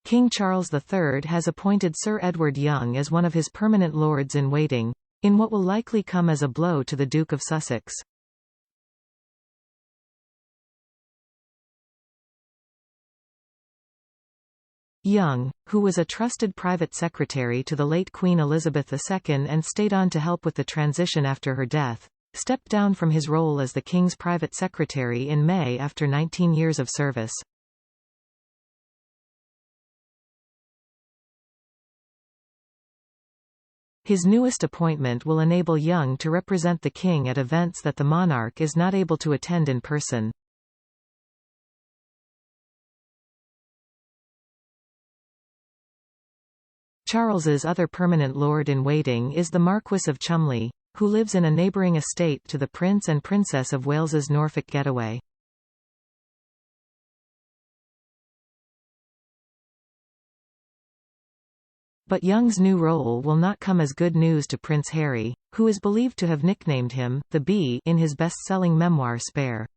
King Charles III has appointed Sir Edward Young as one of his permanent lords-in-waiting, in what will likely come as a blow to the Duke of Sussex. Young, who was a trusted private secretary to the late Queen Elizabeth II and stayed on to help with the transition after her death, stepped down from his role as the King's private secretary in May after 19 years of service. His newest appointment will enable Young to represent the King at events that the monarch is not able to attend in person. Charles's other permanent lord-in-waiting is the Marquess of Cholmondeley, who lives in a neighbouring estate to the Prince and Princess of Wales's Norfolk getaway. But Young's new role will not come as good news to Prince Harry, who is believed to have nicknamed him the Bee in his best-selling memoir Spare.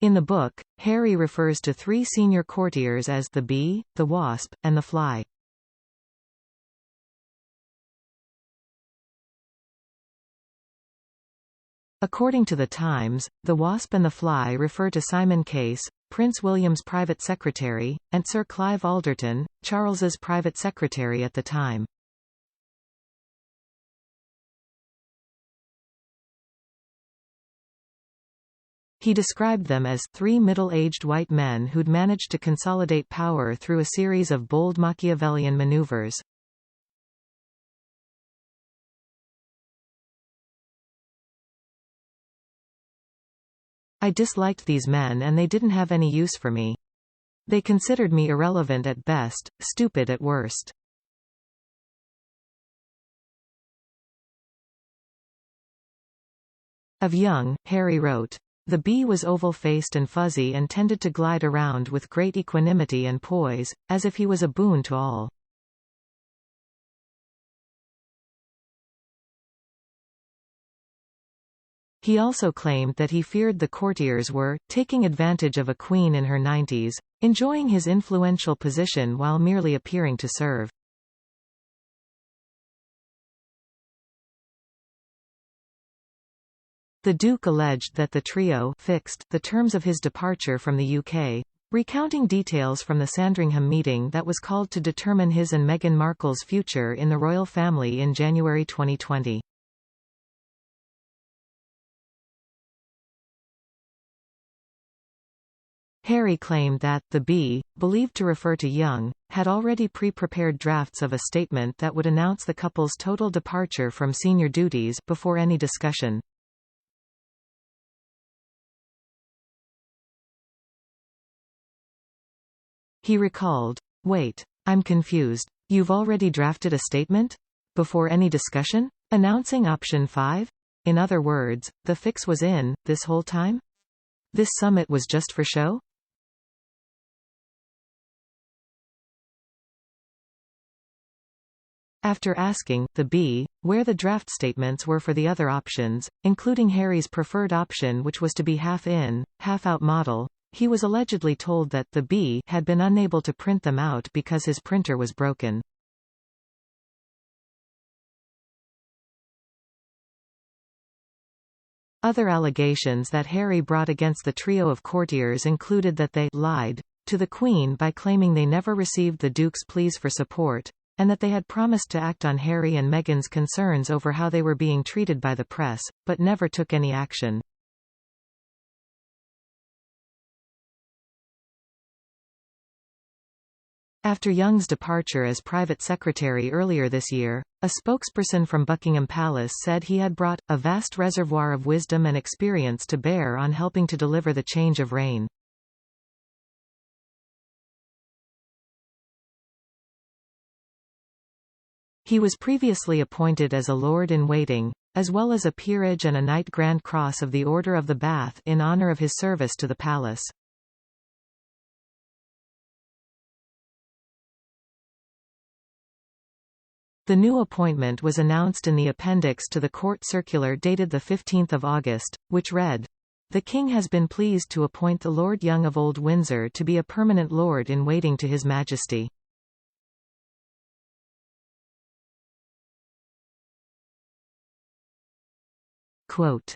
In the book, Harry refers to three senior courtiers as the Bee, the Wasp, and the Fly. According to The Times, the Wasp and the Fly refer to Simon Case, Prince William's private secretary, and Sir Clive Alderton, Charles's private secretary at the time. He described them as three middle-aged white men who'd managed to consolidate power through a series of bold Machiavellian maneuvers. I disliked these men and they didn't have any use for me. They considered me irrelevant at best, stupid at worst. Of Young, Harry wrote, "The Bee was oval-faced and fuzzy and tended to glide around with great equanimity and poise, as if he was a boon to all." He also claimed that he feared the courtiers were taking advantage of a queen in her 90s, enjoying his influential position while merely appearing to serve. The Duke alleged that the trio fixed the terms of his departure from the UK, recounting details from the Sandringham meeting that was called to determine his and Meghan Markle's future in the royal family in January 2020. Harry claimed that the Bee, believed to refer to Young, had already pre-prepared drafts of a statement that would announce the couple's total departure from senior duties before any discussion. He recalled, "Wait, I'm confused. You've already drafted a statement? Before any discussion? Announcing option 5? In other words, the fix was in, this whole time? This summit was just for show?" After asking the Bee where the draft statements were for the other options, including Harry's preferred option which was to be half-in, half-out model, he was allegedly told that the Bee had been unable to print them out because his printer was broken. Other allegations that Harry brought against the trio of courtiers included that they lied to the Queen by claiming they never received the Duke's pleas for support, and that they had promised to act on Harry and Meghan's concerns over how they were being treated by the press, but never took any action. After Young's departure as private secretary earlier this year, a spokesperson from Buckingham Palace said he had brought a vast reservoir of wisdom and experience to bear on helping to deliver the change of reign. He was previously appointed as a Lord-in-Waiting, as well as a peerage and a Knight Grand Cross of the Order of the Bath in honour of his service to the palace. The new appointment was announced in the appendix to the court circular dated 15 August, which read, The King has been pleased to appoint the Lord Young of Old Windsor to be a permanent Lord in waiting to His Majesty. Quote,